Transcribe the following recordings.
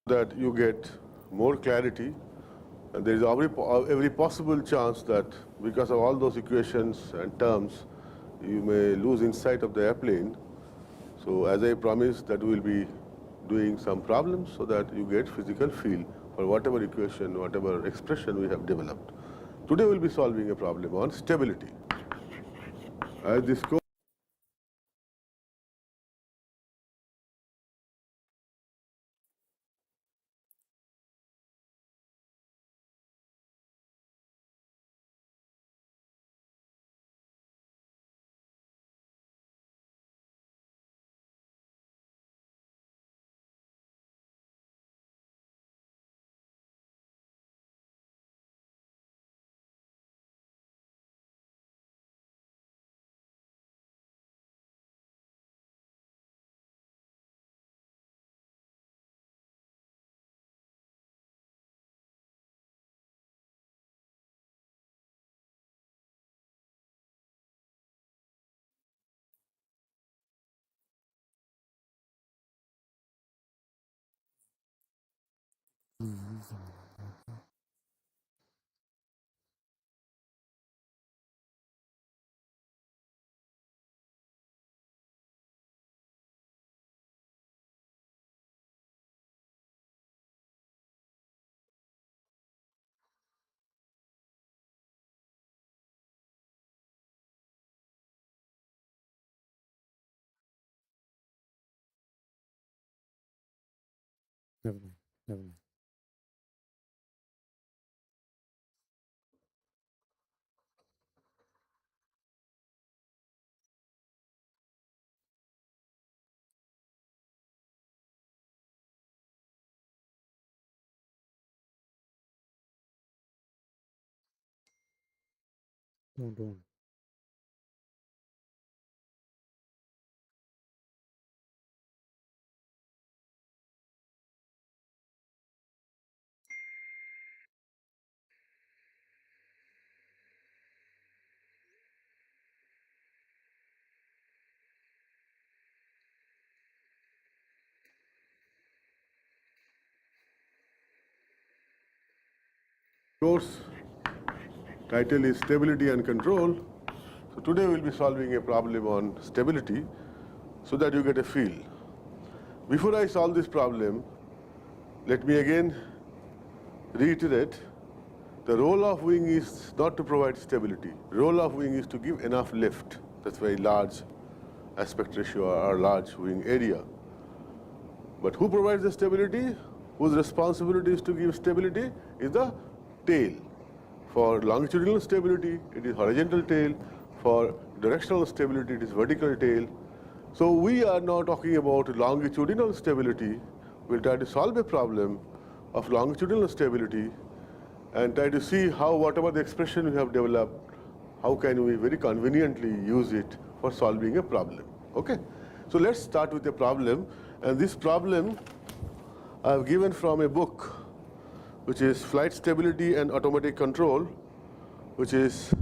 that you get more clarity. And there is every possible chance that because of all those equations and terms, you may lose insight of the airplane. So as I promised that we will be doing some problems so that you get physical feel for whatever equation, whatever expression we have developed. Today we'll be solving a problem on stability. As this course Never mind. Never mind. Don't. title is Stability and Control. So today we'll be solving a problem on stability so that you get a feel. Before I solve this problem, let me again reiterate the role of wing is not to provide stability. Role of wing is to give enough lift. That's why large aspect ratio or large wing area. But who provides the stability? Whose responsibility is to give stability is the tail. For longitudinal stability, it is horizontal tail. For directional stability, it is vertical tail. So we are now talking about longitudinal stability. We'll try to solve a problem of longitudinal stability and try to see how whatever the expression we have developed, how can we very conveniently use it for solving a problem. Okay? So let's start with a problem. And this problem I've given from a book which is Flight Stability and Automatic Control, which is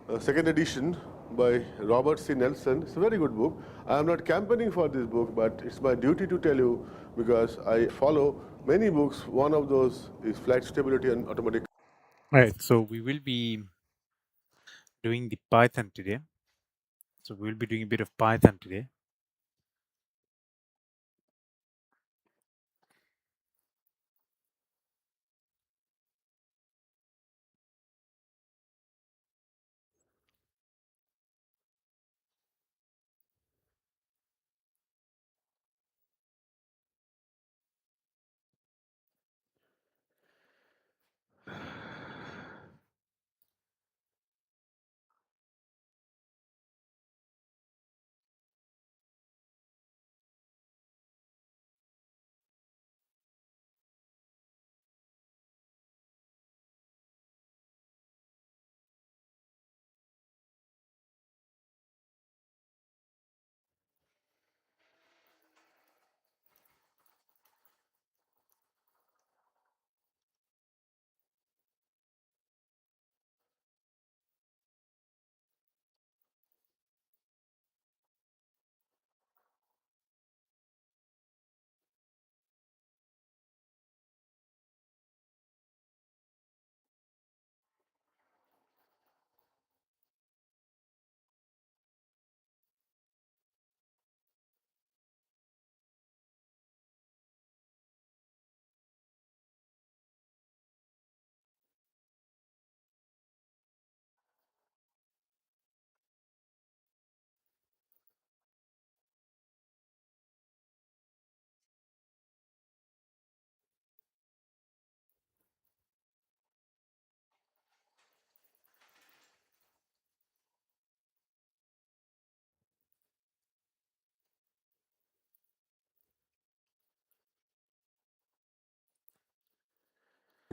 a second edition by Robert C. Nelson. It's a very good book. I am not campaigning for this book, but it's my duty to tell you because I follow many books. One of those is Flight Stability and Automatic. All right. So we will be doing the Python today. So we'll be doing a bit of Python today.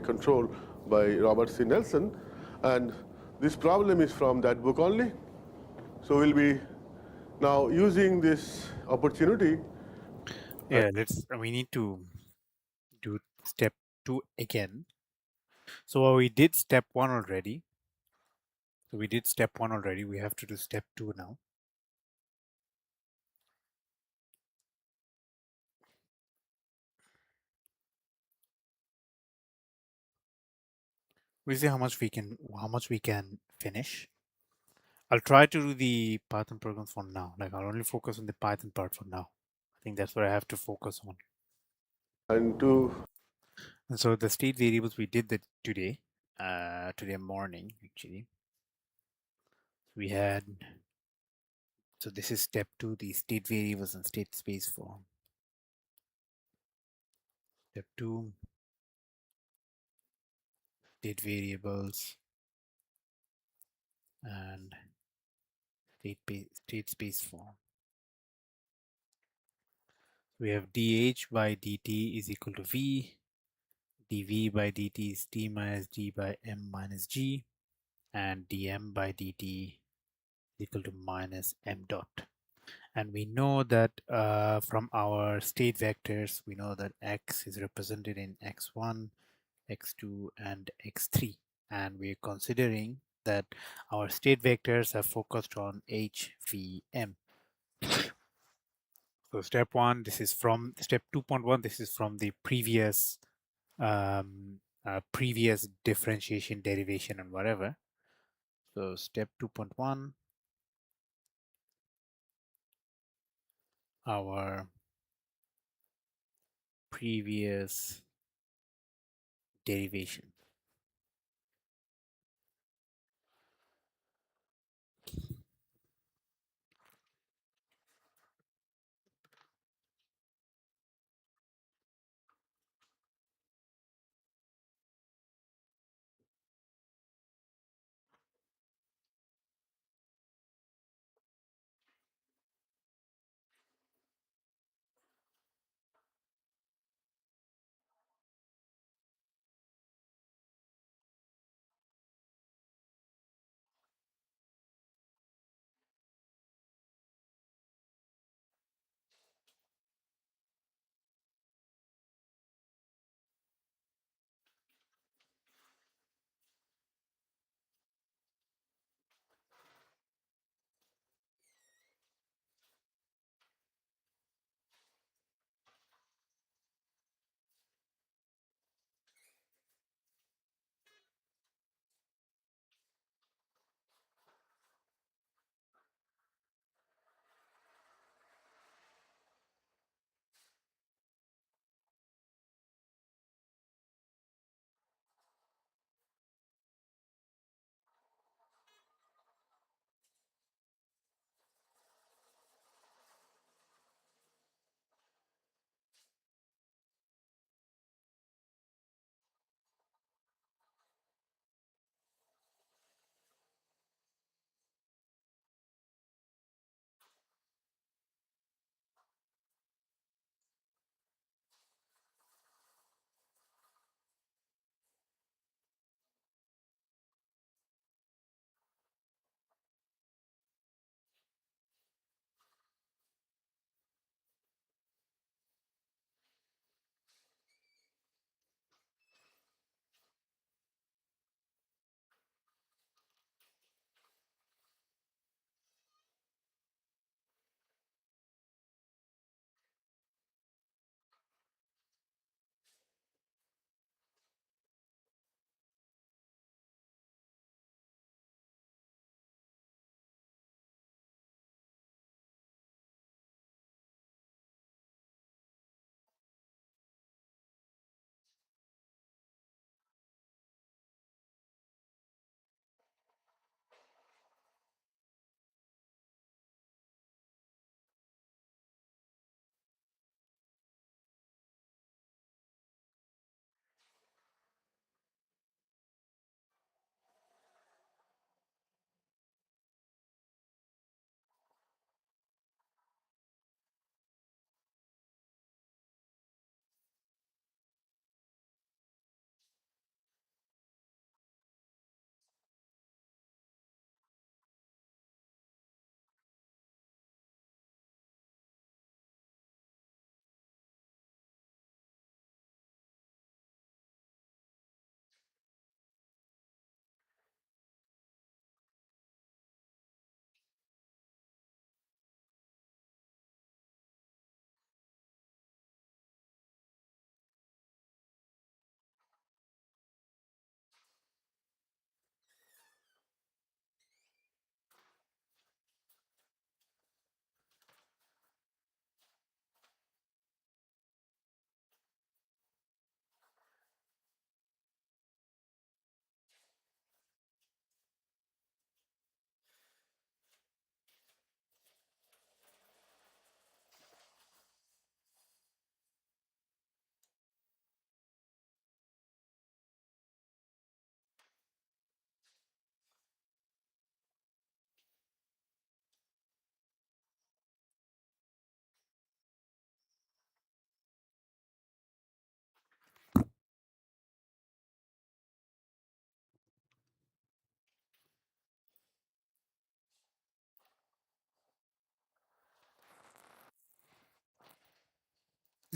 Control by Robert C. Nelson. And this problem is from that book only. So we'll be now using this opportunity. Yeah, we need to do step 2 again. So we did step 1 already. So we did step 1 already. We have to do step 2 now. We see how much we can finish. I'll try to do the Python programs for now. Like I'll only focus on the Python part for now. I think that's what I have to focus on. And to And so the state variables we did that today, today morning actually. We had, so this is step 2, the state variables and state space form. Step 2, state variables and state space form. We have dH by dt is equal to v, dv by dt is t minus d by m minus g, and dm by dt is equal to minus m dot. And we know that from our state vectors, we know that x is represented in x1, x2, and x3. And we're considering that our state vectors are focused on HVM. So step 1, this is from step 2.1, this is from the previous previous differentiation, derivation, and whatever. So step 2.1, our previous derivation.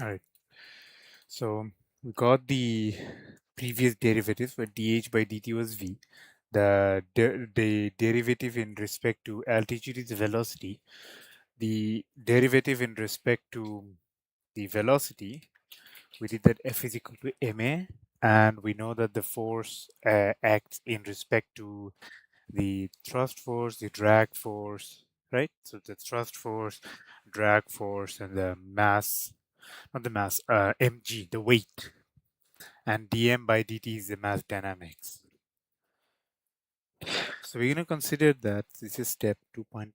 All right. So we got the previous derivatives where dH by dt was v. The derivative in respect to altitude is velocity. The derivative in respect to the velocity, we did that F is equal to ma, and we know that the force acts in respect to the thrust force, the drag force, right? So the thrust force, drag force, and the mass, not the mass, mg, the weight, and dm by dt is the mass dynamics. So we're going to consider that this is step 2.2.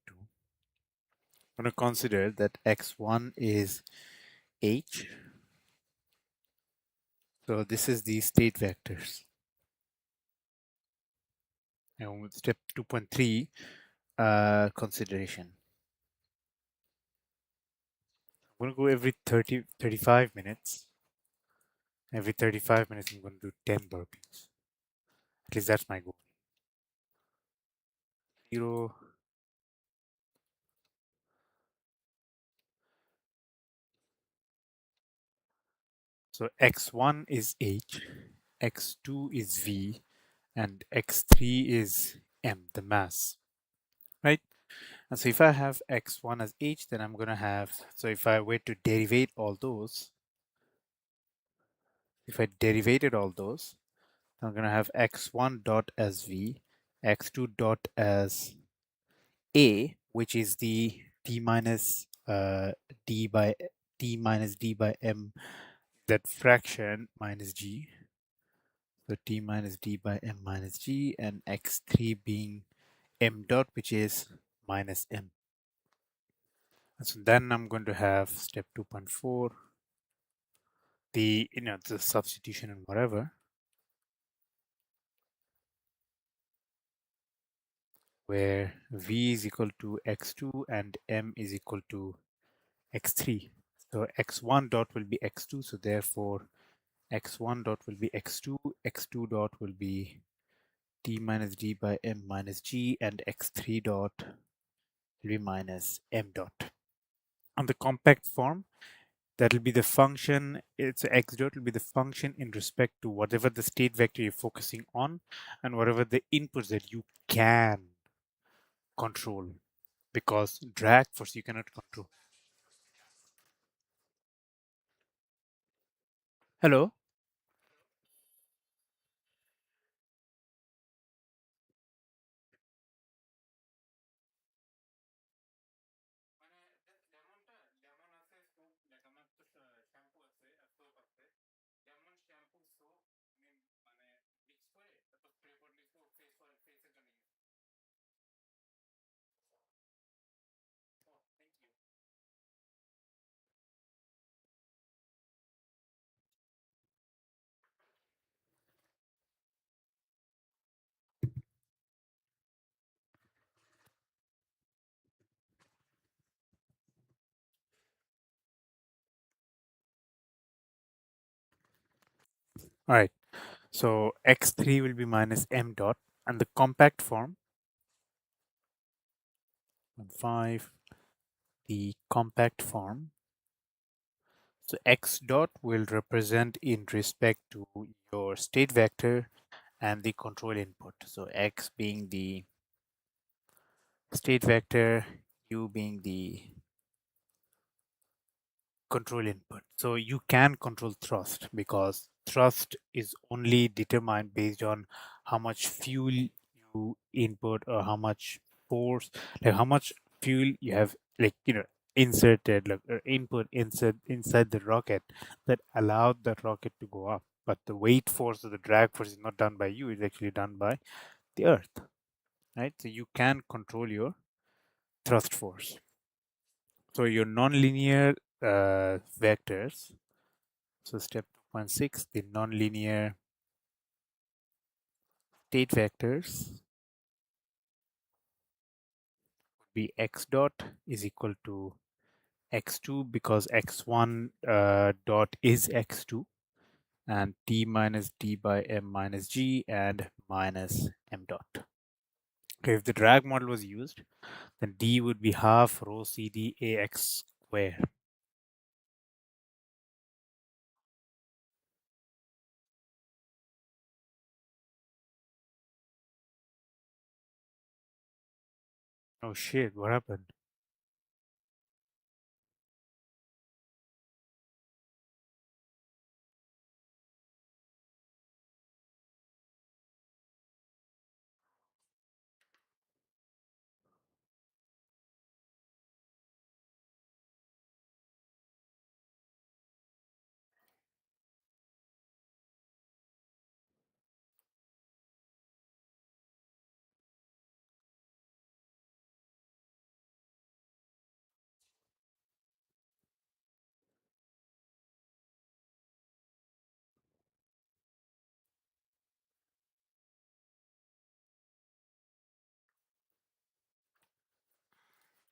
We're going to consider that x1 is h. So this is the state vectors. And with step 2.3, consideration. I'm going to go every 35 minutes. Every 35 minutes, I'm going to do 10 burpees. At least that's my goal. 0. So x1 is h, x2 is v, and x3 is m, the mass, right? And so if I have x1 as h, then I'm going to have, so if I were to derivate all those, if I derivated all those, I'm going to have x1 dot as v, x2 dot as a, which is the d minus d by m, that fraction minus g. So t minus d by m minus g, and x3 being m dot, which is minus m. And so then I'm going to have step 2.4, the the substitution and whatever, where v is equal to x2 and m is equal to x3. So x1 dot will be x2, so therefore x1 dot will be x2, x2 dot will be t minus d by m minus g, and x3 dot will be minus m dot. On the compact form, that will be the function, it's x dot will be the function in respect to whatever the state vector you're focusing on and whatever the inputs that you can control, because drag force you cannot control. Hello? All right. So x3 will be minus m dot, and the compact form, 5, the compact form. So x dot will represent in respect to your state vector and the control input. So x being the state vector, u being the control input. So you can control thrust, because thrust is only determined based on how much fuel you input, or how much force, like how much fuel you have, like inserted, like input inside the rocket, that allowed the rocket to go up. But the weight force or the drag force is not done by you, it's actually done by the earth, right? So you can control your thrust force. So your nonlinear vectors, so step 2.6, the nonlinear state vectors would be x dot is equal to x2, because x1 dot is x2, and t minus d by m minus g, and minus m dot. Okay, if the drag model was used, then d would be half rho cd ax square. Oh shit, what happened?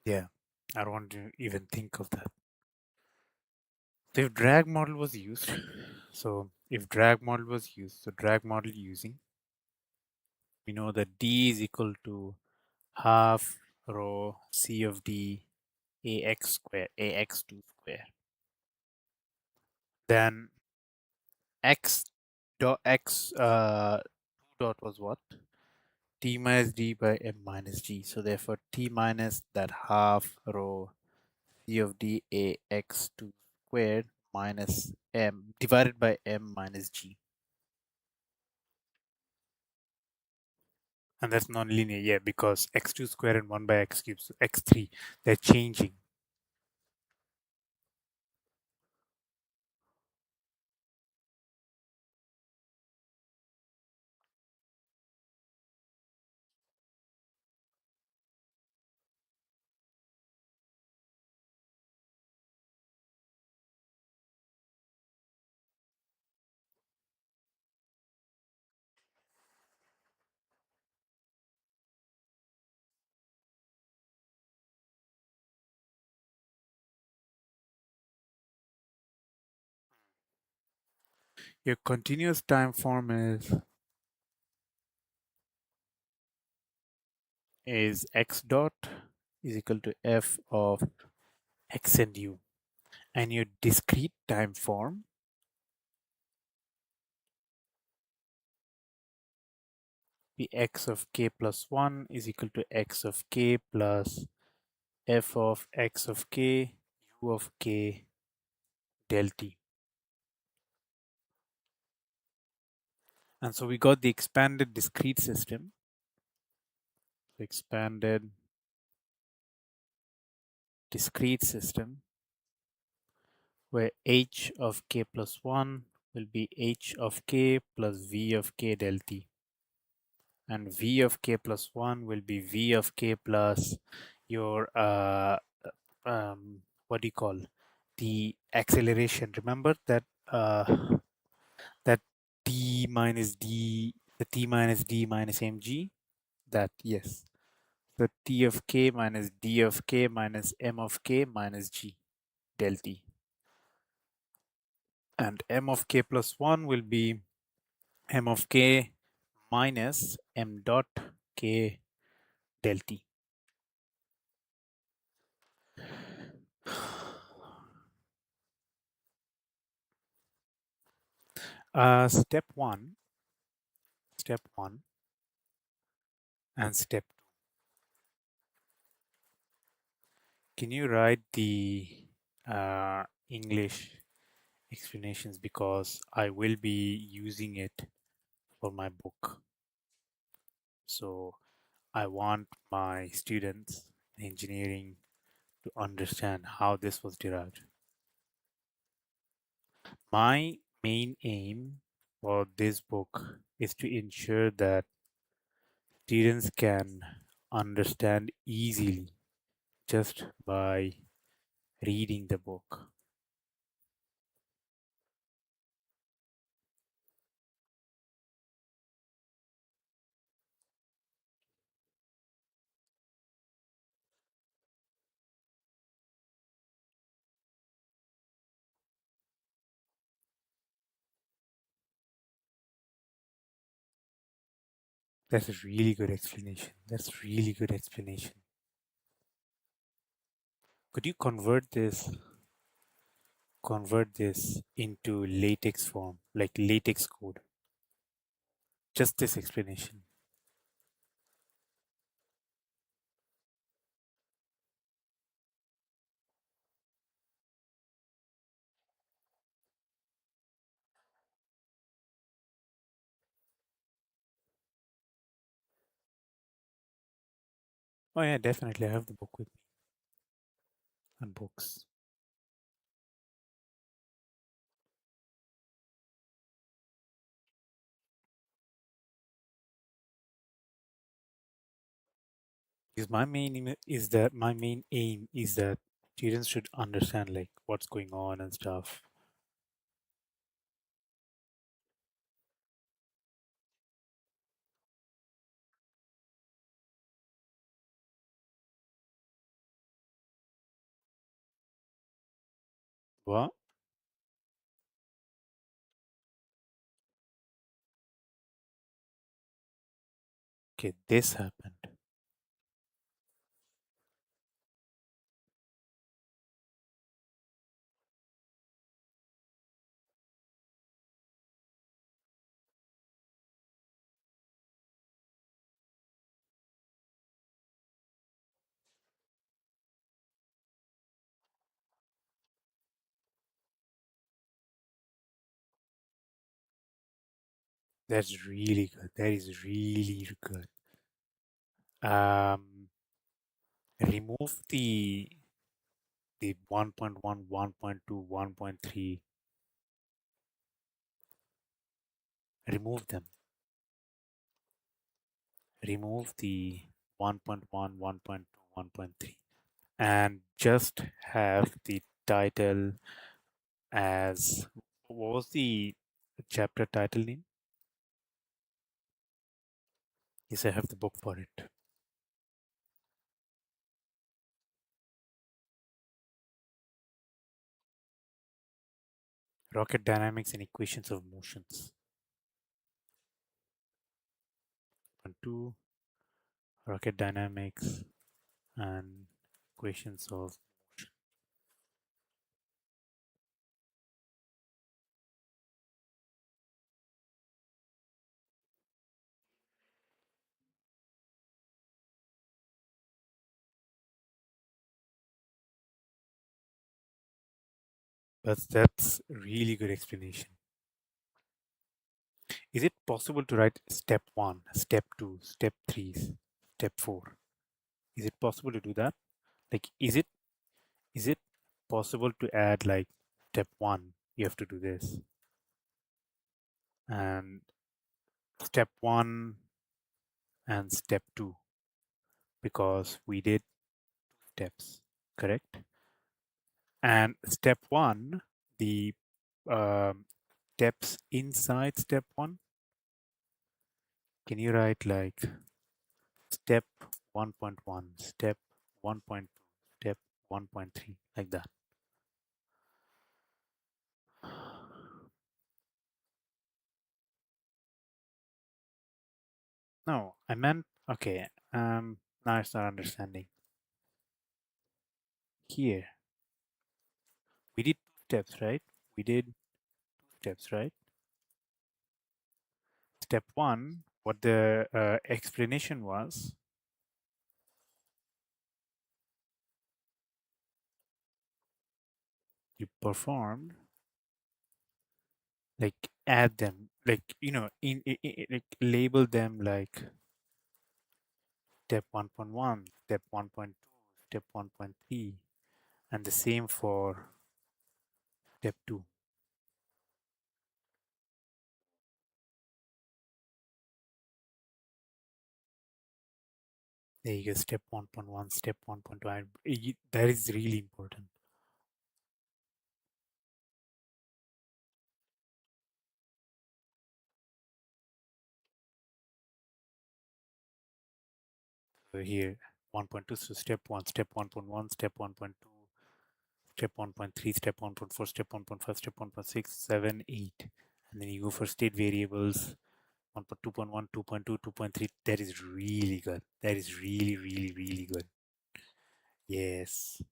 Yeah, I don't want to even think of that. So if drag model was used, so if drag model was used, so drag model using, we know that D is equal to half rho C of D AX square, AX2 square. Then X dot X dot was what? T minus D by M minus G. So therefore T minus that half rho C of D AX2 squared minus M divided by M minus G. And that's non-linear, yeah, because x2 squared and 1 by x cubed, so x3, they're changing. Your continuous time form is x dot is equal to f of x and u. And your discrete time form be x of k plus 1 is equal to x of k plus f of x of k u of k del t. And so we got the expanded discrete system. So expanded discrete system where h of k plus 1 will be h of k plus v of k del t. And v of k plus 1 will be v of k plus your, what do you call, the acceleration. Remember that that t minus d, the t minus d minus mg, that, yes. The t of k minus d of k minus m of k minus g del t. And m of k plus 1 will be m of k minus m dot k del t. Step one and step two. Can you write the English explanations, because I will be using it for my book. So I want my students in engineering to understand how this was derived. My main aim for this book is to ensure that students can understand easily just by reading the book. That's a really good explanation. That's really good explanation. Could you convert this into latex form, like latex code? Just this explanation. Oh yeah, definitely. I have the book with me and books. Because my main aim is that students should understand like what's going on and stuff. What? Okay, this happened. That's really good. That is really good. Um, remove the 1.1, 1.2, 1.3. Remove them. Remove the 1.1, 1.2, 1.3, and just have the title as what was the chapter title name? Yes, I have the book for it. Rocket Dynamics and Equations of Motions. And two, Rocket Dynamics and Equations of Motion. That's really good explanation. Is it possible to write step one, step two, step three, step four? Is it possible to do that? Like, is it possible to add like step one, you have to do this, and step one and step two because we did steps, correct? And step one, the um, steps inside step one, can you write like step 1.1, step 1.2, step 1.3, like that? No, I meant, okay, now it's not understanding. Here, we did two steps, right? We did two steps, right? Step one, what the explanation was, you performed, like add them, like, like label them like step 1.1, step 1.2, step 1.3, and the same for step 2. There you go, step 1.1, step 1.2. That is really important. So here, 1.2, so step 1, step 1.1, step 1.2, step 1.3, step 1.4, step 1.5, step 1.6, 7, 8. And then you go for state variables, 1.2.1, 2.2, 2.3. That is really good. That is really, really, really good. Yes.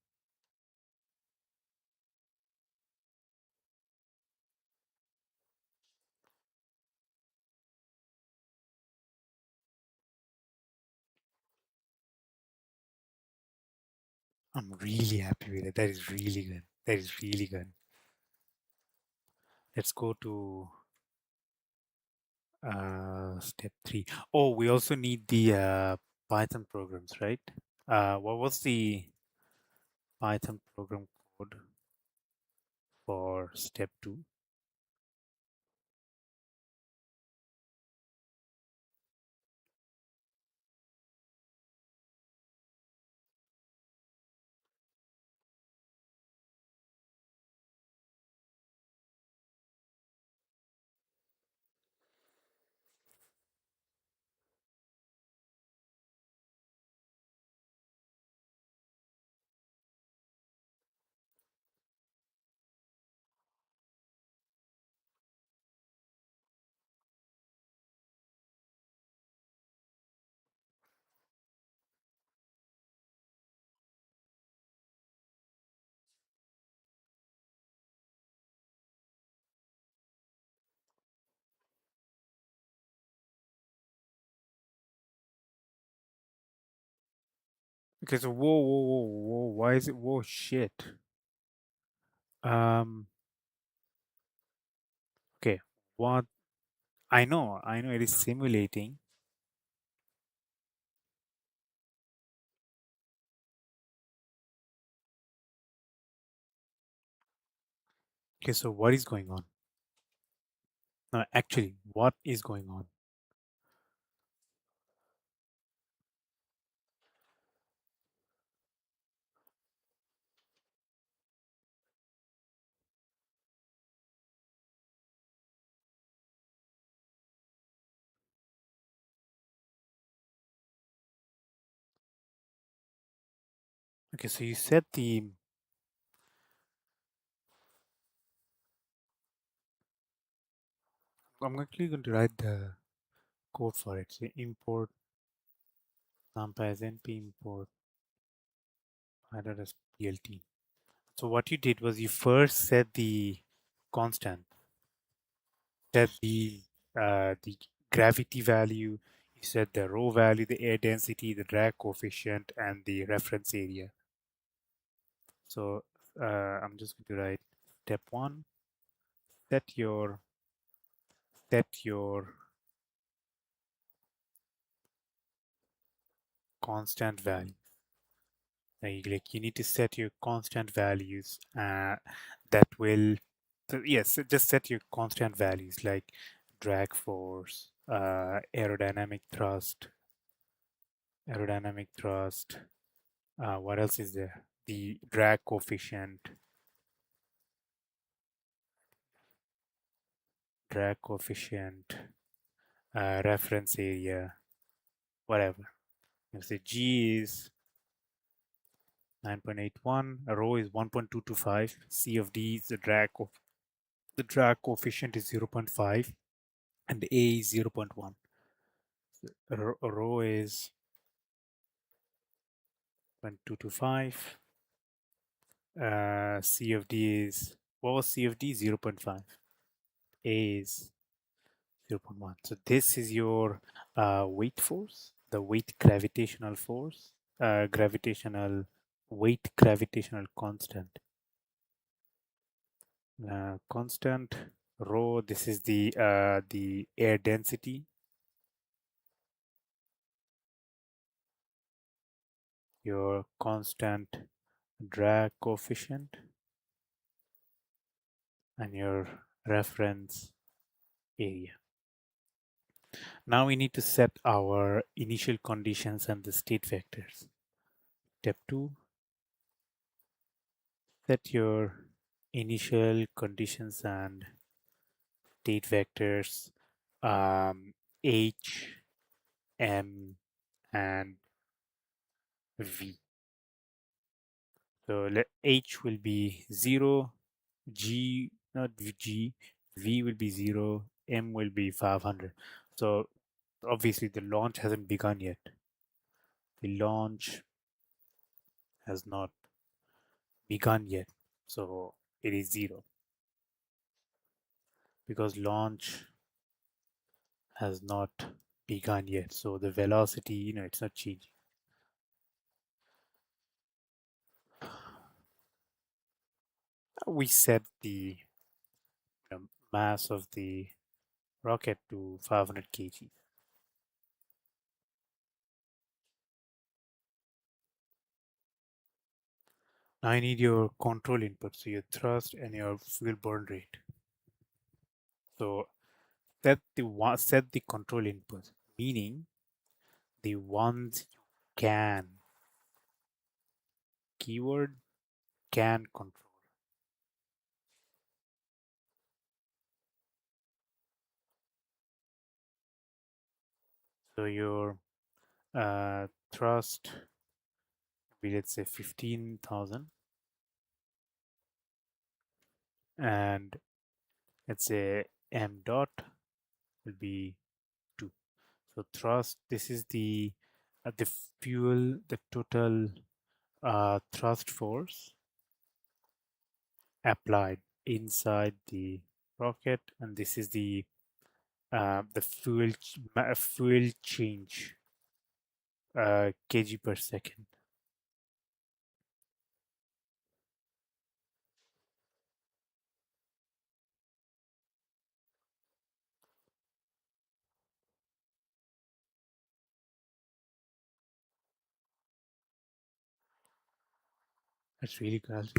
I'm really happy with it. That is really good. That is really good. Let's go to step 3. Oh, we also need the Python programs, right? What was the Python program code for step 2? Okay, so whoa, why is it whoa shit? Um, okay, what I know it is simulating. Okay, so what is going on? No, actually, what is going on? Okay, so you said the I'm actually going to write the code for it. So import numpy as np import added as plt. So what you did was you first set the constant, set the gravity value, you set the rho value, the air density, the drag coefficient, and the reference area. So I'm just going to write step 1, set your constant value. Like you need to set your constant values that will so yes, just set your constant values like drag force, aerodynamic thrust. What else is there? The drag coefficient, reference area, whatever. If the G is 9.81, rho is 1.225, C of D is the drag coefficient is 0.5, and A is 0.1. Rho is 0.225. C of D is, what was C of D? 0.5. A is 0.1. So this is your weight force, the weight gravitational force, gravitational constant. Constant rho, this is the air density, your constant drag coefficient, and your reference area. Now we need to set our initial conditions and the state vectors. Step 2, set your initial conditions and state vectors H, M, and V. So H will be 0, G, not G, V will be 0, M will be 500. So obviously the launch hasn't begun yet. The launch has not begun yet. So it is 0 because launch has not begun yet. So the velocity, it's not changing. We set the mass of the rocket to 500 kg. Now I need your control input, so your thrust and your fuel burn rate. So set the control input, meaning the ones you can, keyword can control. So your thrust will be, let's say, 15,000, and let's say m dot will be 2. So thrust, this is the fuel, the total thrust force applied inside the rocket, and this is the fuel change kg per second. That's really good.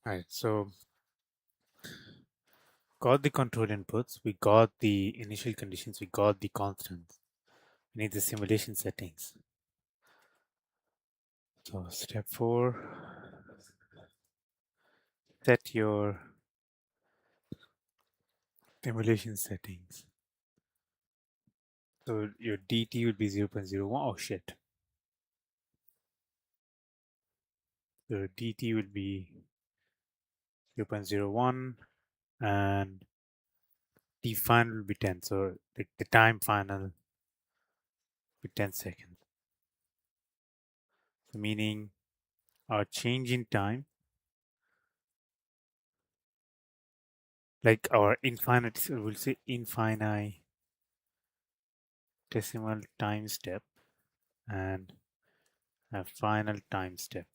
All right, so got the control inputs, we got the initial conditions, we got the constants. We need the simulation settings. So step 4, set your simulation settings. So your dt will be 0.01. Oh shit. So dt will be 0.01 and the final will be 10. So the time final will be 10 seconds. So meaning our change in time, like our infinite, so we'll say infinitesimal time step and a final time step.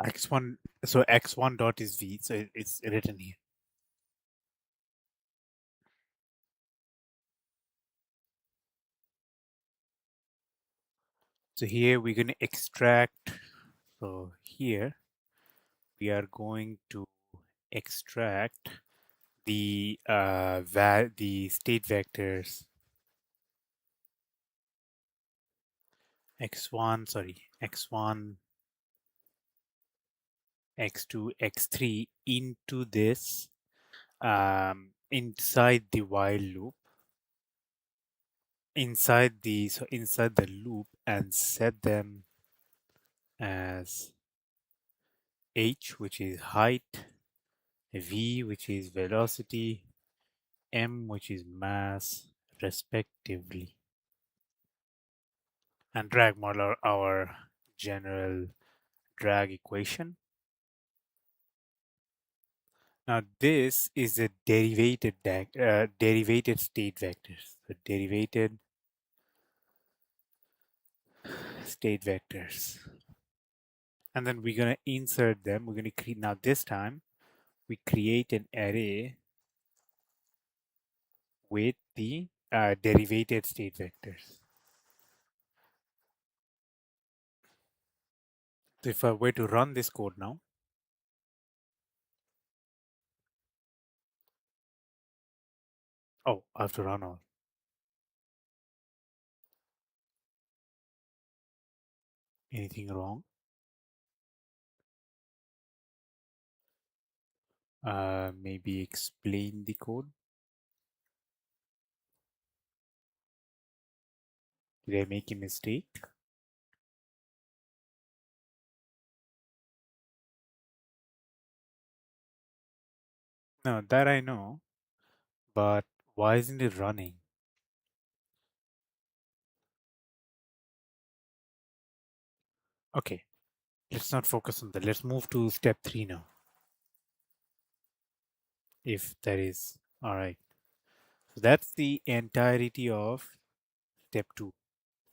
X1, so x1 dot is v, so it's written here. So here we're going to extract. So here we are going to extract the the state vectors x1, sorry, x1, x2, x3 into this inside the while loop, inside the loop, and set them as h, which is height, v, which is velocity, m, which is mass, respectively, and drag model our general drag equation. Now this is the derivated state vectors. The derivated state vectors, and then we're gonna insert them. We're gonna create, now this time we create an array with the derivated state vectors. So if I were to run this code now, oh, I have to run all. Anything wrong? Maybe explain the code. Did I make a mistake? No, that I know, but why isn't it running? Okay, let's not focus on that. Let's move to step 3 now. If that is all right. So that's the entirety of step 2.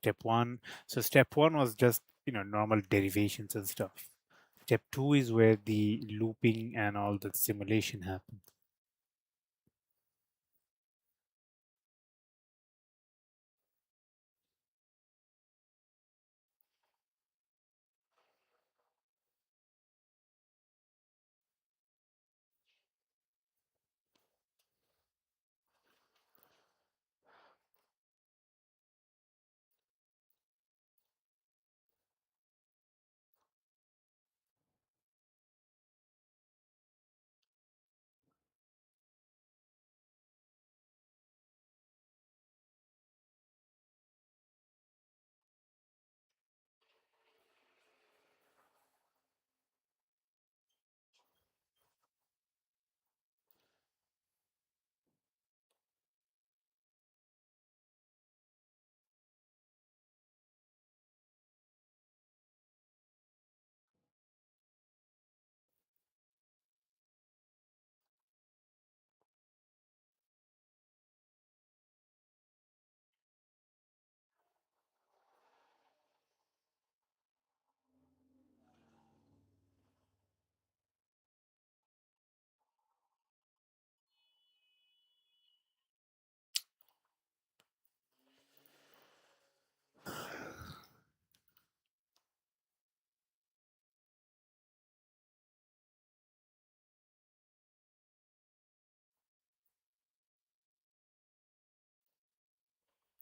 Step 1. So step 1 was just, normal derivations and stuff. Step 2 is where the looping and all the simulation happens.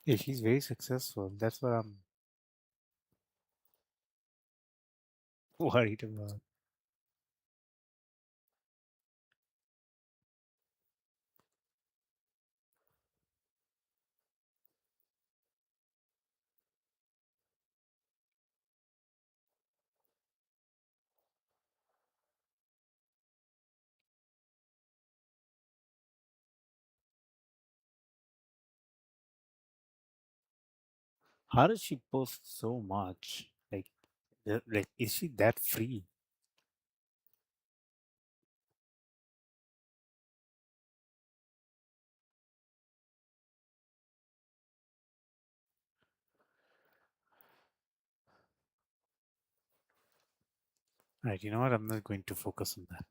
Yeah, she's very successful. That's what I'm worried about. How does she post so much? Like, is she that free? Right, you know what? I'm not going to focus on that.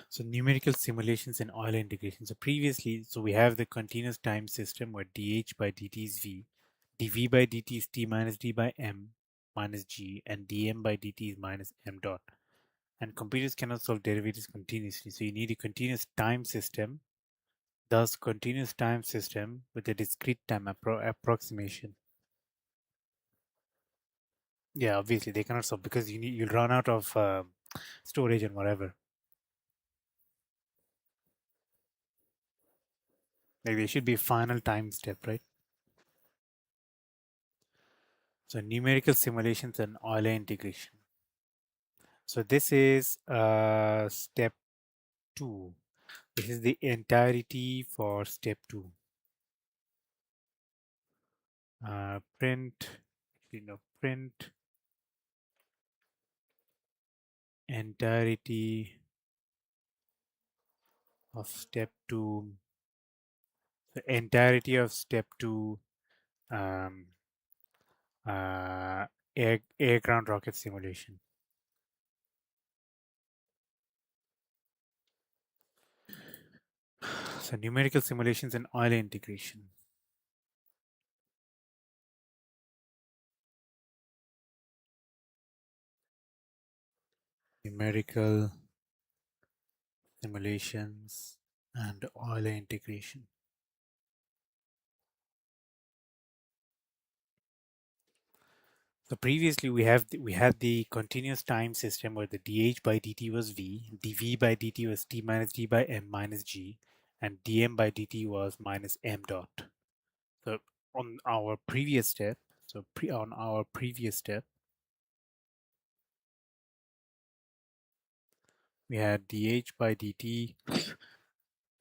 So numerical simulations and Euler integration. So previously, so we have the continuous time system where dH by dt is v, dv by dt is t minus d by m minus g, and dm by dt is minus m dot. And computers cannot solve derivatives continuously, so you need a continuous time system. Thus, continuous time system with a discrete time approximation. Yeah, obviously they cannot solve because you'll run out of storage and whatever. Like there should be a final time step, right? So numerical simulations and Euler integration. So this is step 2. This is the entirety for step 2. Print entirety of step 2. The entirety of step 2 um, air ground rocket simulation. So numerical simulations and Euler integration. Numerical simulations and Euler integration. So previously we had the continuous time system where the dH by dt was v, dv by dt was t minus d by m minus g, and dm by dt was minus m dot. So on our previous step, on our previous step, we had dH by dt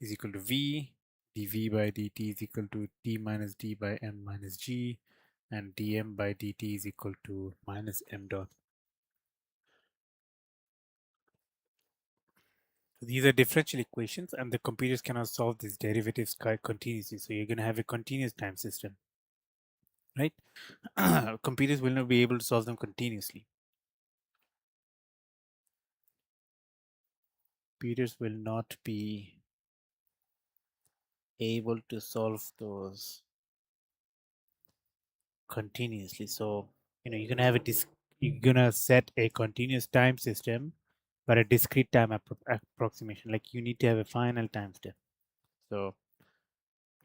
is equal to v, dv by dt is equal to t minus d by m minus g, and dm by dt is equal to minus m dot. So these are differential equations, and the computers cannot solve these derivatives continuously. So you're going to have a continuous time system, right? Computers will not be able to solve them continuously. Computers will not be able to solve those continuously. So you're gonna have you're gonna set a continuous time system, but a discrete time approximation. Like you need to have a final time step. So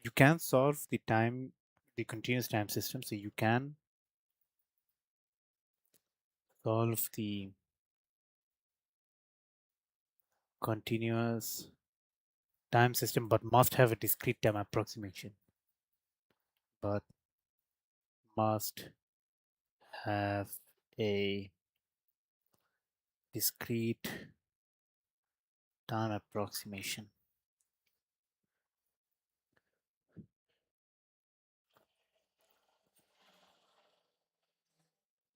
you can solve the continuous time system. So you can solve the continuous time system, but must have a discrete time approximation. But must have a discrete time approximation.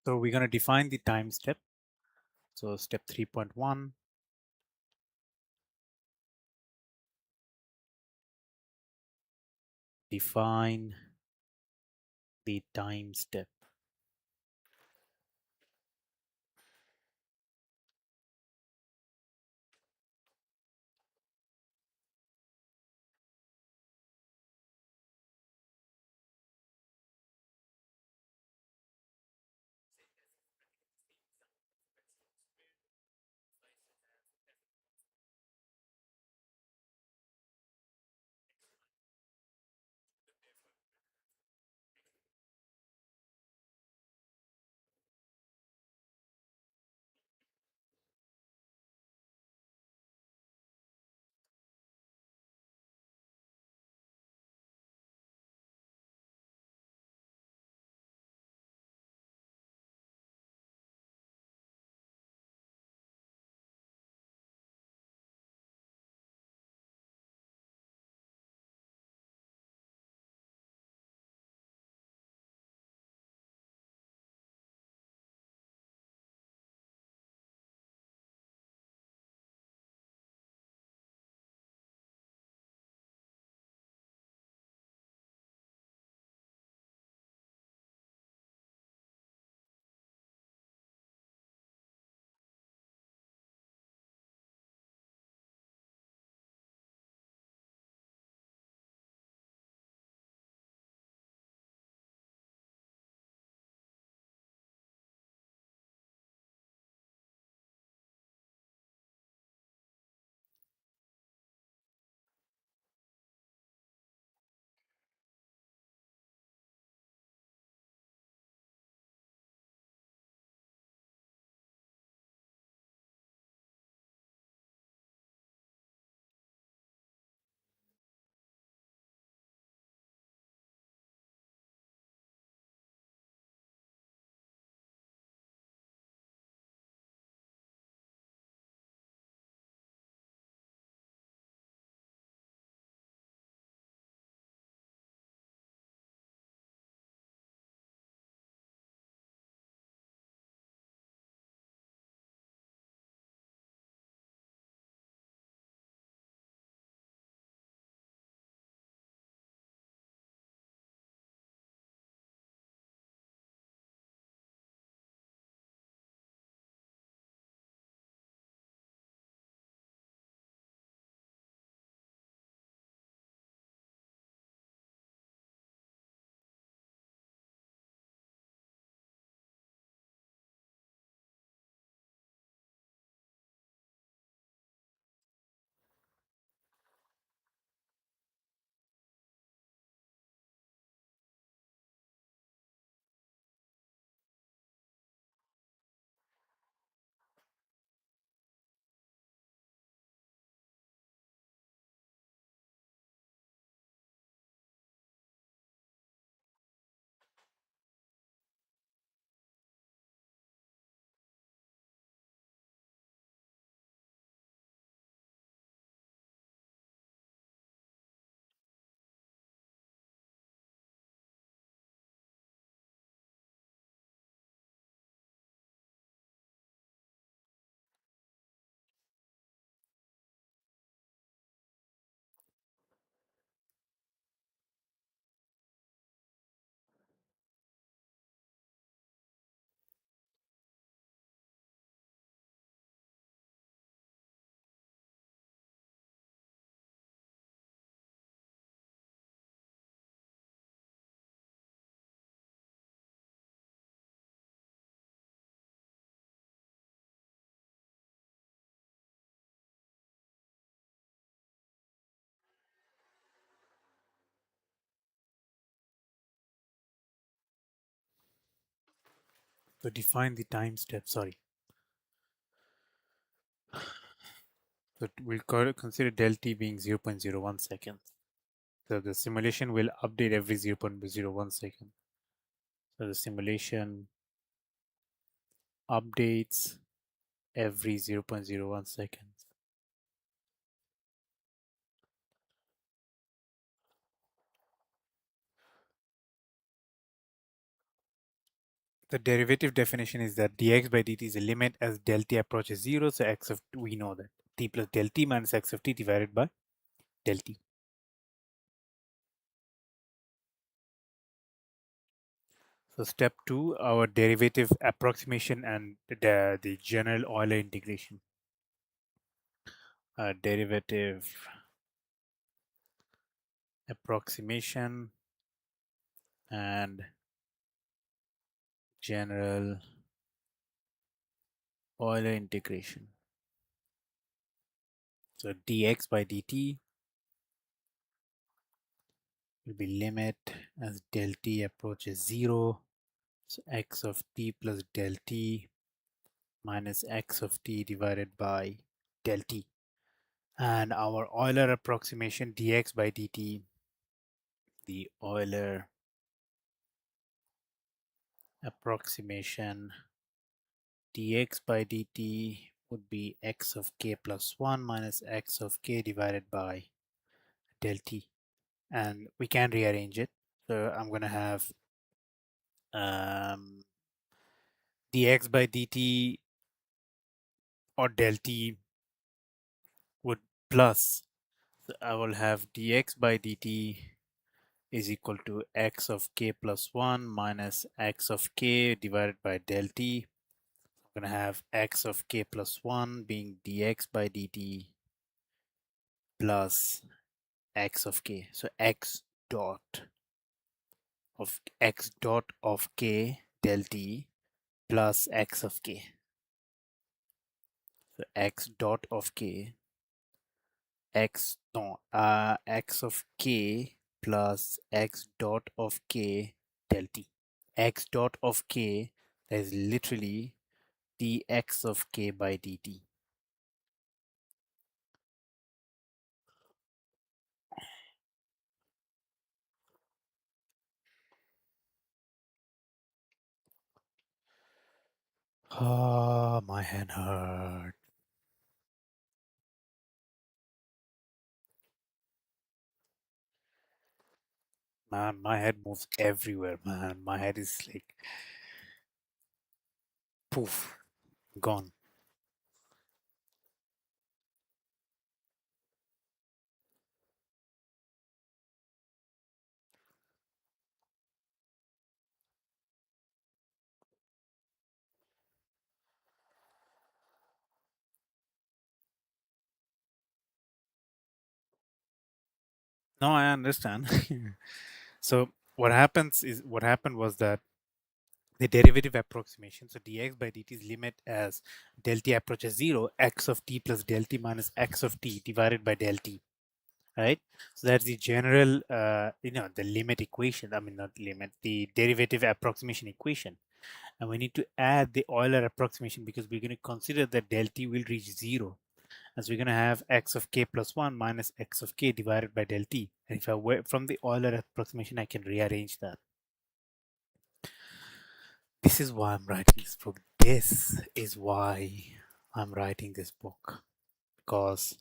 So we're going to define the time step. So step 3.1, define the time step. So define the time step, sorry. So we'll consider del t being 0.01 seconds. So the simulation will update every 0.01 second. So the simulation updates every 0.01 seconds. The derivative definition is that dx by dt is a limit as del t approaches 0. So x of t, we know that t plus del t minus x of t divided by del t. So step 2, our derivative approximation and the general Euler integration. Derivative approximation and general Euler integration. So dx by dt will be limit as del t approaches 0. So x of t plus del t minus x of t divided by del t. And our Euler approximation dx by dt, the Euler approximation dx by dt would be x of k plus 1 minus x of k divided by del t. And we can rearrange it. So I'm going to have dx by dt or del t would plus. So I will have dx by dt is equal to x of k plus 1 minus x of k divided by del t. I'm going to have x of k plus 1 being dx by dt plus x of k. So x dot of k del t plus x of k. So x dot of k, x of k plus x dot of k del t. X dot of k is literally dx of k by dt. Ah, my head hurt. Man, my head moves everywhere, man. My head is like poof, gone. No, I understand. So what happened was that the derivative approximation, so dx by dt is limit as del t approaches 0, x of t plus del t minus x of t divided by del t, right? So that's the general, the limit equation. I mean, not limit, the derivative approximation equation. And we need to add the Euler approximation because we're going to consider that del t will reach 0. As we're going to have x of k plus 1 minus x of k divided by del t. And if I were from the Euler approximation, I can rearrange that. This is why I'm writing this book. This is why I'm writing this book. Because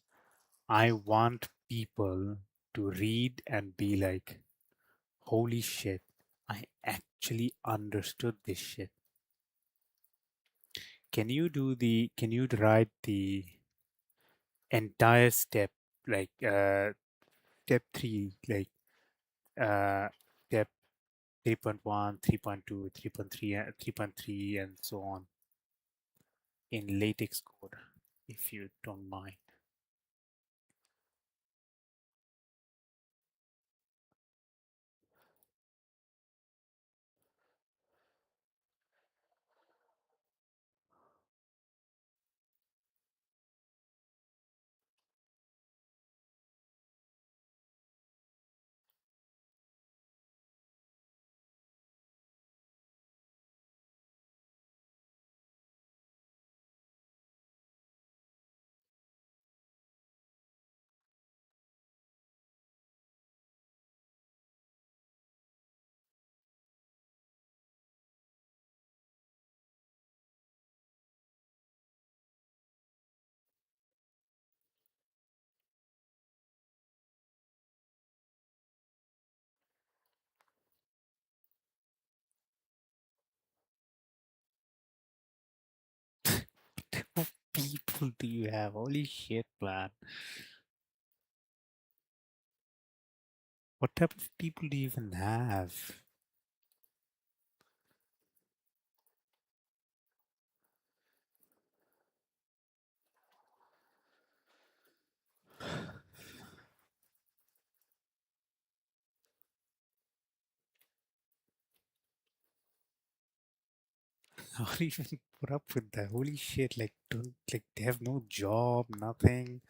I want people to read and be like, holy shit, I actually understood this shit. Can you write the entire step, like step 3, like step 3.1, 3.2, 3.3, 3.3, and so on in latex code, if you don't mind. people do you have? Holy shit, man. What type of people do you even have? How do you even put up with that? Holy shit, like don't like they have no job, nothing.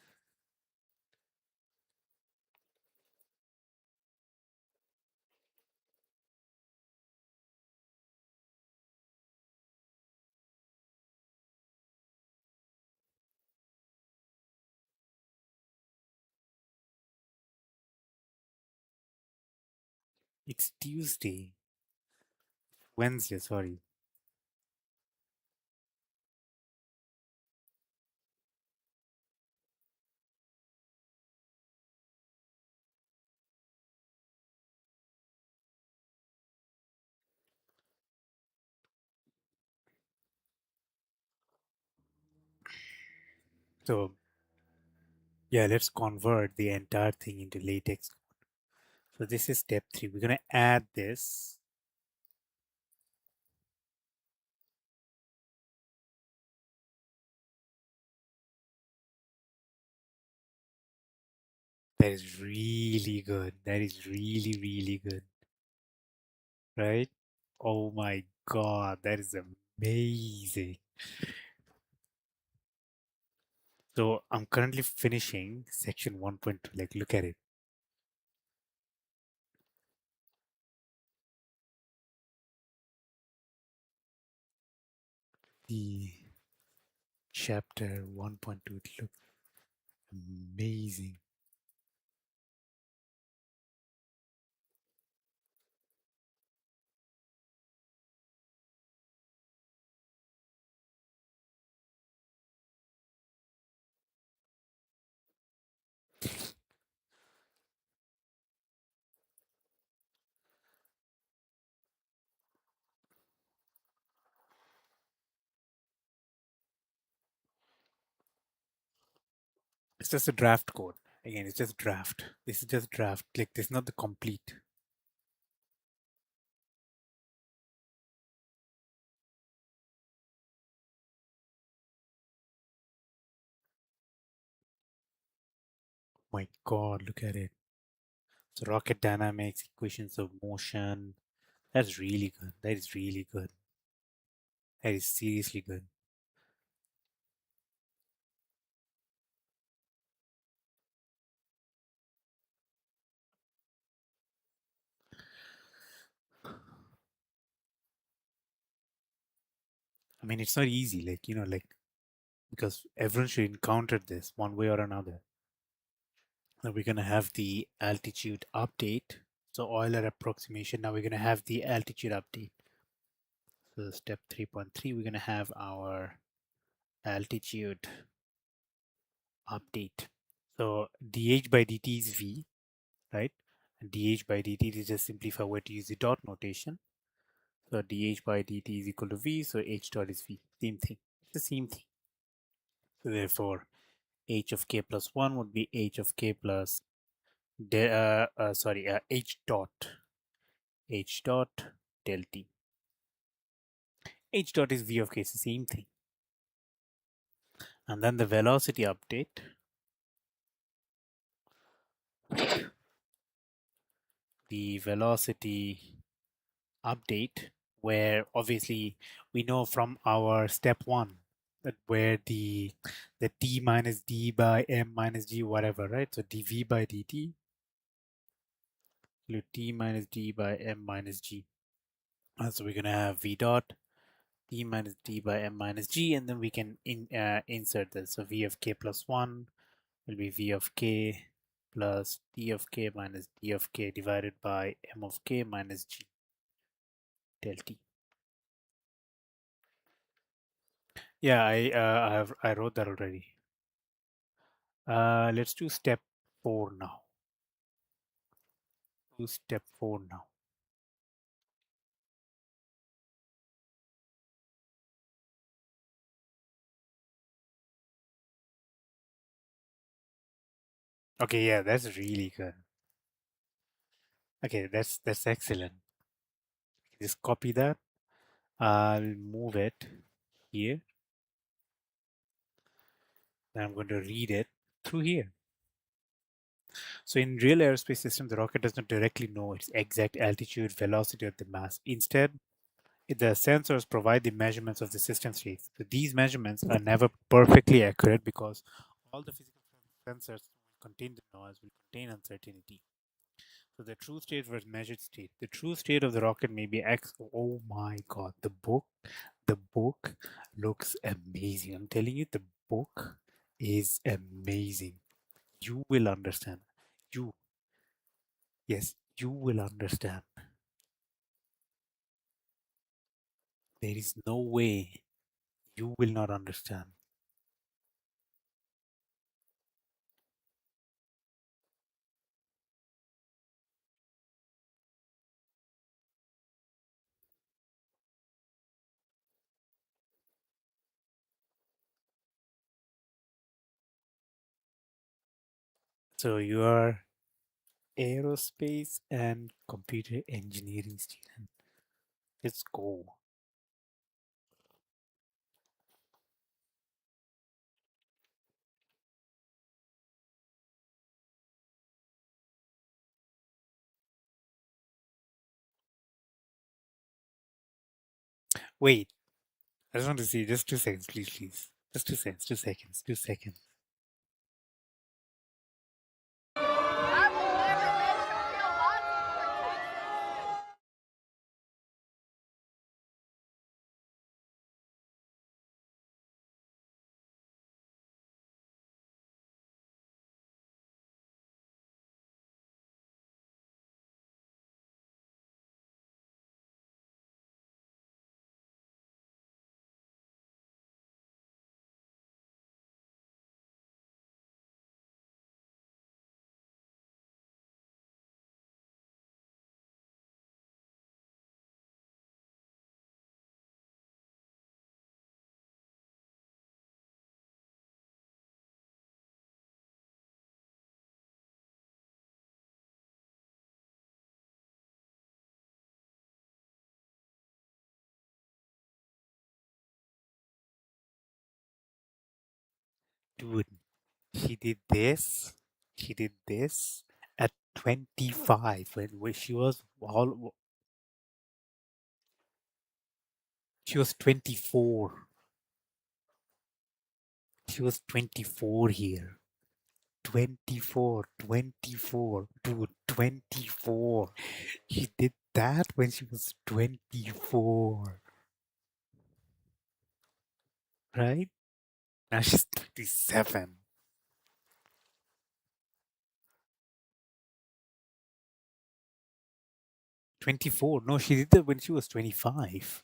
It's Tuesday. Wednesday, sorry. So yeah, let's convert the entire thing into latex. So this is step 3. We're gonna add this. That is really good. That is really, really good. Right? Oh my god, that is amazing. So I'm currently finishing section 1.2. Like, look at it. The chapter 1.2, it looks amazing. It's just a draft code. Again, it's just draft. This is just draft. Like, this is not the complete. My God, look at it. So rocket dynamics, equations of motion. That's really good. That is really good. That is seriously good. I mean, it's not easy. Like, like because everyone should encounter this one way or another. Now we're gonna have the altitude update. So Euler approximation. Now we're gonna have the altitude update. So step 3.3, we're gonna have our altitude update. So dH by dt is v, right? And dH by dt is just simply if I were to use the dot notation. So dH by dt is equal to v, so h dot is v. Same thing. It's the same thing. So therefore, h of k plus 1 would be h of k plus h dot del t. H dot is v of k, it's the same thing. And then the velocity update. The velocity update, where obviously we know from our step 1 that where the t minus d by m minus g whatever, right? So dv by dt t minus d by m minus g. So we're gonna have v dot t minus d by m minus g, and then we can insert this. So v of k plus 1 will be v of k plus t of k minus d of k divided by m of k minus g del t. Yeah, I wrote that already. Let's do step 4 now. Do step 4 now. Okay, yeah, that's really good. Okay, that's excellent. Just copy that. I'll move it here. Then I'm going to read it through here. So in real aerospace system, the rocket does not directly know its exact altitude, velocity, or the mass. Instead, the sensors provide the measurements of the system state. So these measurements are never perfectly accurate because all the physical sensors will contain the noise, will contain uncertainty. So the true state versus measured state. The true state of the rocket may be X. Oh my God, the book looks amazing. I'm telling you, the book is amazing. You will understand. You, yes, you will understand. There is no way you will not understand. So you are aerospace and computer engineering student. Let's go. Wait, I just want to see just 2 seconds, please, please. Just 2 seconds, 2 seconds, 2 seconds. Dude, she did this. She did this at 25 when she was 24. She was 24 here. 24, 24, dude, 24. She did that when she was 24, right? Now she's 27. 24. No, she did that when she was 25.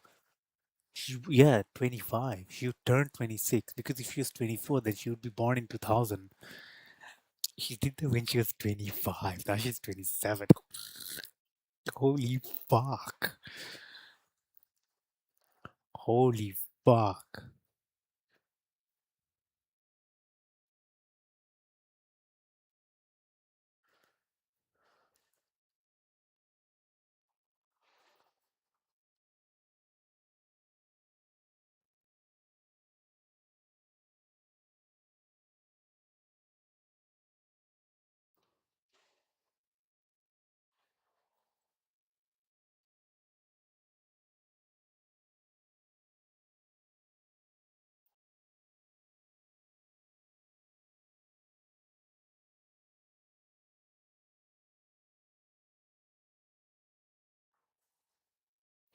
Yeah, 25. She turned 26 because if she was 24, then she would be born in 2000. She did that when she was 25. Now she's 27. Holy fuck. Holy fuck.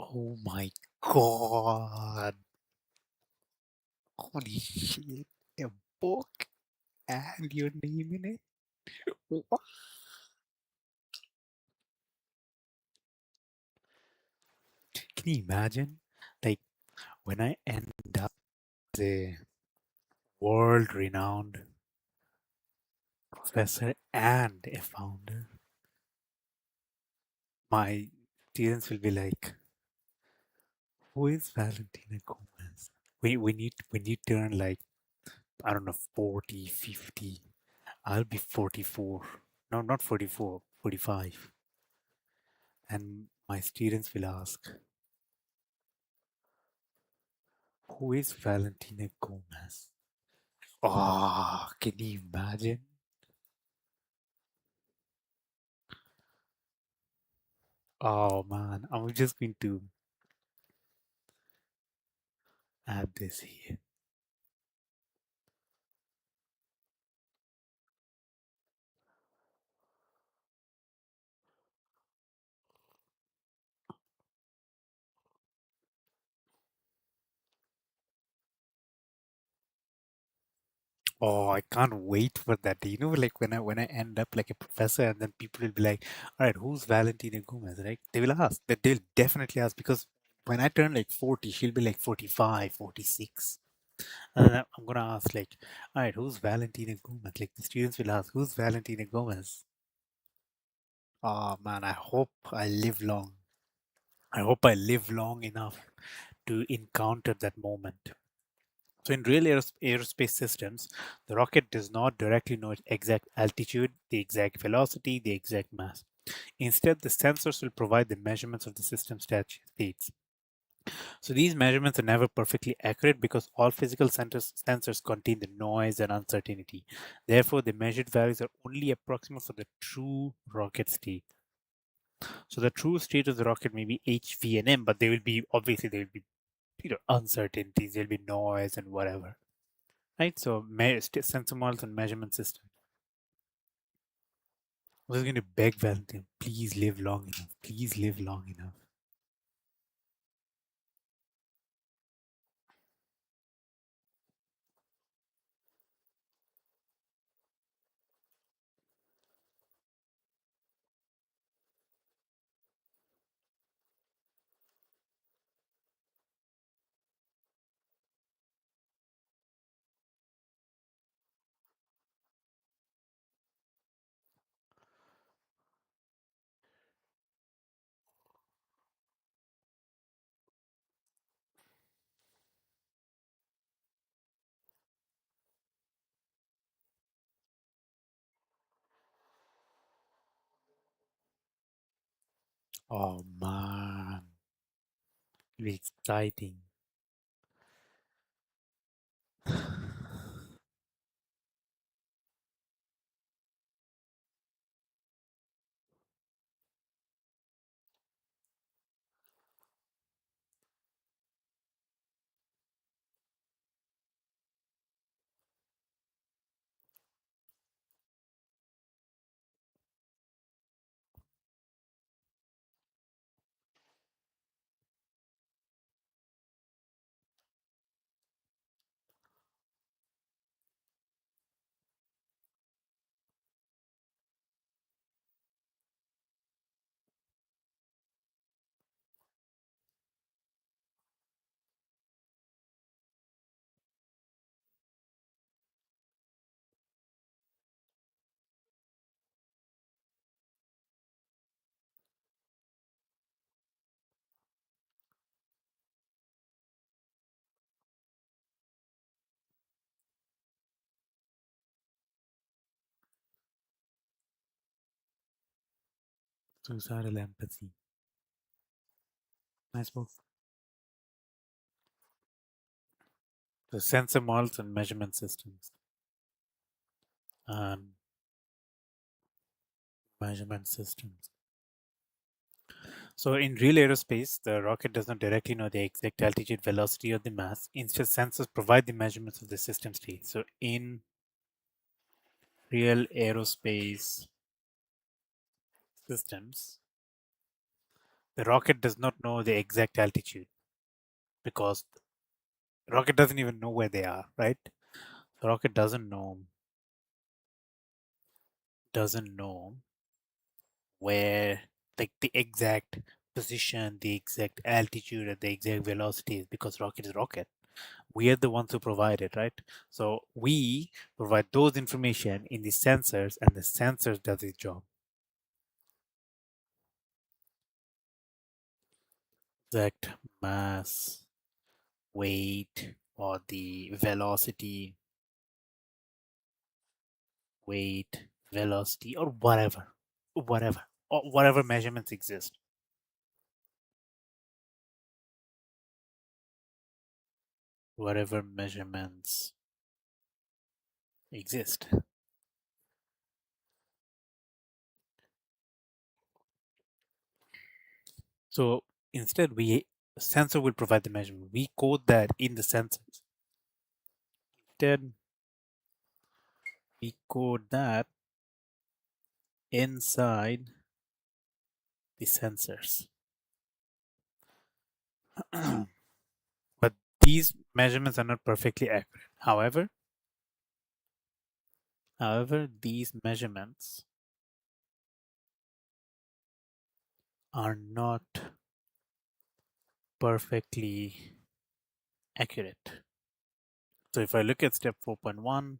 Oh my god. Holy shit. A book and your name in it? What? Can you imagine? Like, when I end up as a world renowned professor and a founder, my students will be like, who is Valentina Gomez? When you turn like, I don't know, 40, 50, I'll be 44. No, not 44, 45. And my students will ask, who is Valentina Gomez? Oh, can you imagine? Oh man, I'm just going to add this here. Oh, I can't wait for that day. You know, like when I end up like a professor, and then people will be like, "All right, who's Valentina Gomez?" Right? They will ask. That they'll definitely ask because when I turn like 40, she'll be like 45, 46. And then I'm gonna ask like, "All right, who's Valentina Gomez?" Like the students will ask, "Who's Valentina Gomez?" Oh man, I hope I live long. I hope I live long enough to encounter that moment. So in real aerospace systems, the rocket does not directly know its exact altitude, the exact velocity, the exact mass. Instead, the sensors will provide the measurements of the system states. So these measurements are never perfectly accurate because all physical sensors contain the noise and uncertainty. Therefore, the measured values are only approximate for the true rocket state. So the true state of the rocket may be H, V, and M, but they will be obviously there will be uncertainties, there'll be noise and whatever. Right? So sensor models and measurement system. I was going to beg Valentine, please live long enough. Please live long enough. Oh man, it'll be exciting. Suicidal empathy. Nice book. The sensor models and measurement systems. And measurement systems. So in real aerospace, the rocket does not directly know the exact altitude, velocity, or the mass. Instead, sensors provide the measurements of the system state. So in real aerospace systems, the rocket does not know the exact altitude because the rocket doesn't even know where they are, right? The rocket doesn't know where like the exact position, the exact altitude, and the exact velocity is because rocket is rocket. We are the ones who provide it, right? So we provide those information in the sensors, and the sensors does its job. Exact mass, weight, or the velocity weight, velocity, or whatever measurements exist. Whatever measurements exist. So instead, sensor will provide the measurement. We code that in the sensors. Instead, we code that inside the sensors. But these measurements are not perfectly accurate. However, these measurements are not perfectly accurate. So if I look at step 4.1,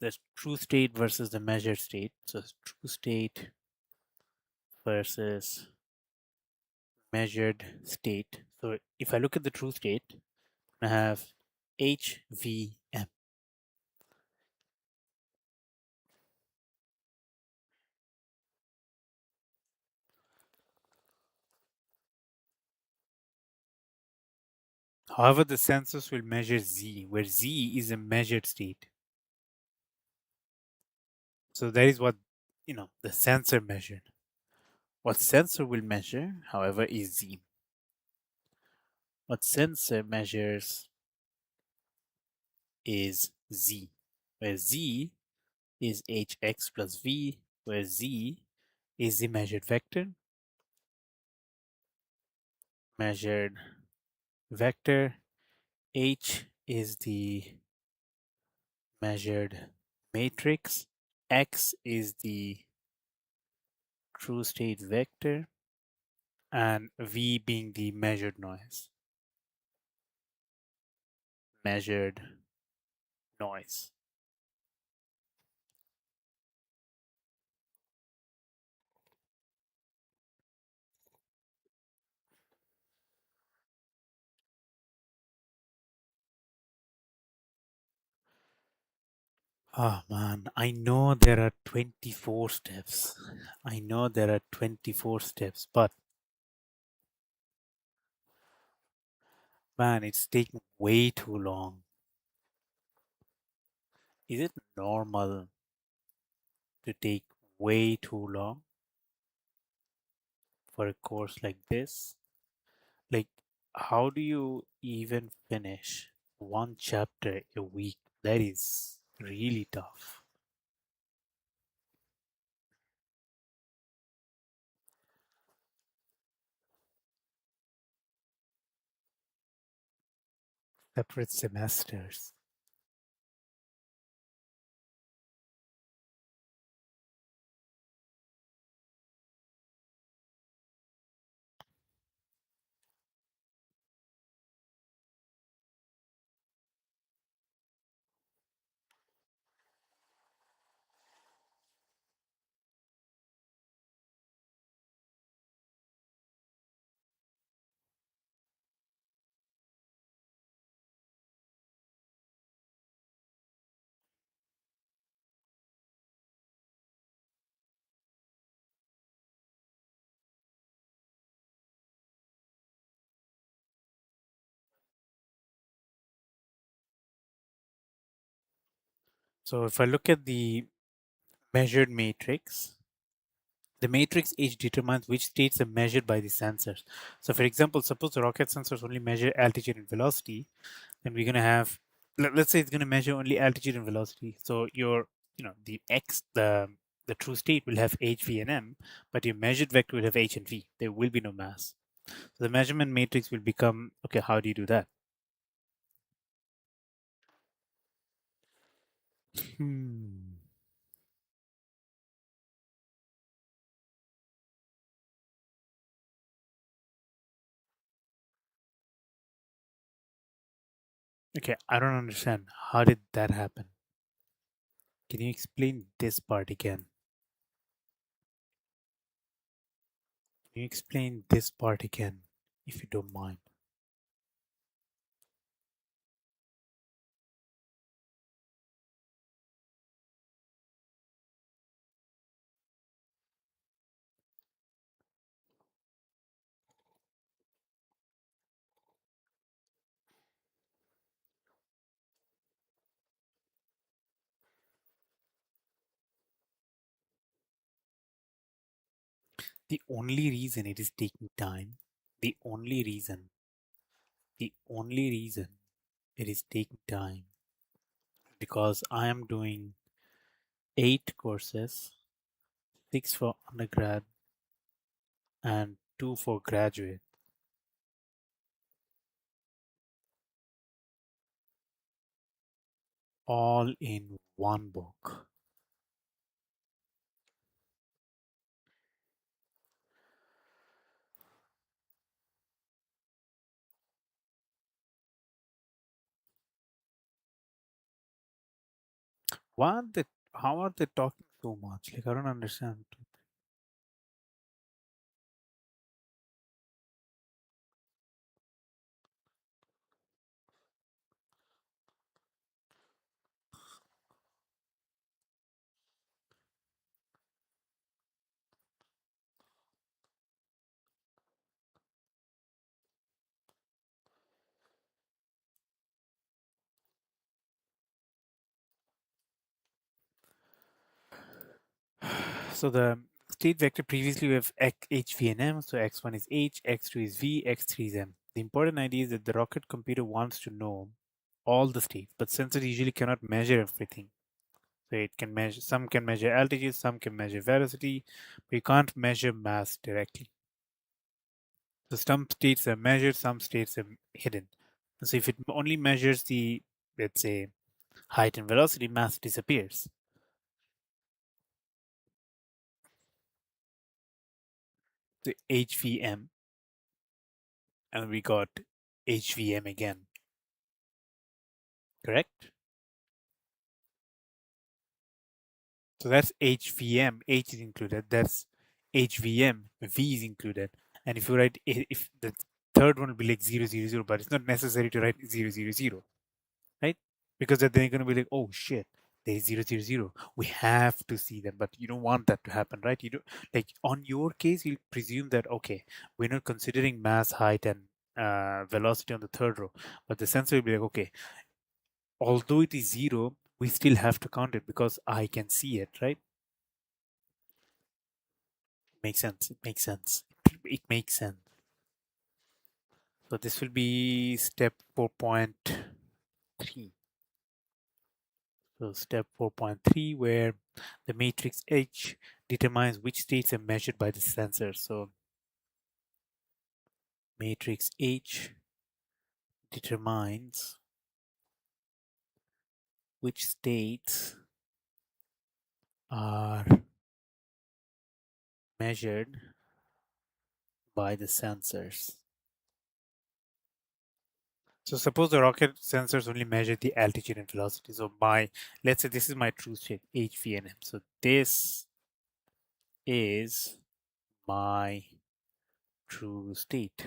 there's true state versus the measured state. So it's true state versus measured state. So if I look at the true state, I have HVM. However, the sensors will measure Z, where Z is a measured state. So that is what the sensor measured. What sensor will measure, however, is Z. What sensor measures is Z, where Z is Hx plus V, where Z is the measured vector. Measured vector. H is the measured matrix. X is the true state vector, and V being the measured noise. Measured noise. Oh man, I know there are 24 steps. I know there are 24 steps, but man, it's taking way too long. Is it normal to take way too long for a course like this? Like, how do you even finish one chapter a week? That is really tough. Separate semesters. So if I look at the measured matrix, the matrix H determines which states are measured by the sensors. So for example, suppose the rocket sensors only measure altitude and velocity, then we're going to have, let's say it's going to measure only altitude and velocity. So the X, the true state will have H, V, and M, but your measured vector will have H and V. There will be no mass. So the measurement matrix will become, okay, how do you do that? Hmm. Okay, I don't understand. How did that happen? Can you explain this part again? Can you explain this part again, if you don't mind? The only reason it is taking time, the only reason, the only reason it is taking time because I am doing 8 courses, 6 for undergrad and 2 for graduate, all in one book. Why are they, how are they talking so much? Like, I don't understand. So the state vector previously we have h, v, and m. So x1 is h, x2 is v, x3 is m. The important idea is that the rocket computer wants to know all the states, but sensors usually cannot measure everything. So it can measure, some can measure altitude, some can measure velocity, but you can't measure mass directly. So some states are measured, some states are hidden. So if it only measures the, let's say, height and velocity, mass disappears. The HVM, and we got HVM again, correct? So that's HVM, H is included. That's HVM, V is included. And if you write, if the third one will be like 000, but it's not necessary to write 000, right? Because then they're going to be like, oh shit, there is 000. We have to see them, but you don't want that to happen, right? You don't, like on your case, you'll presume that, okay, we're not considering mass, height, and velocity on the third row, but the sensor will be like, okay, although it is 0, we still have to count it because I can see it, right? Makes sense. It makes sense. It makes sense. So this will be step 4.3. So step 4.3, where the matrix H determines which states are measured by the sensor. So matrix H determines which states are measured by the sensors. So suppose the rocket sensors only measure the altitude and velocity. So let's say this is my true state, HVNM. So this is my true state.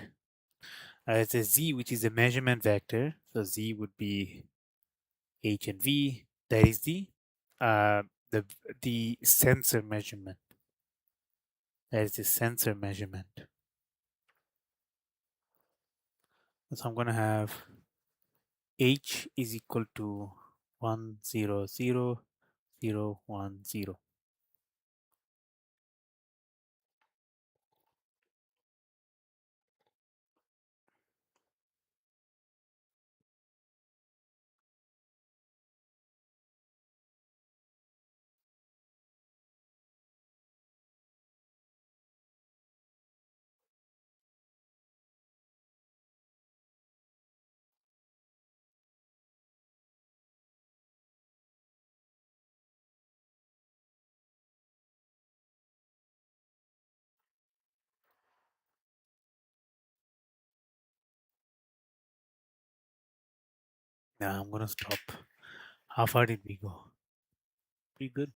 It's a Z, which is a measurement vector. So Z would be H and V. That is uh, the the sensor measurement. That is the sensor measurement. So I'm gonna have H is equal to 100,010. Now I'm gonna stop. How far did we go? Pretty good.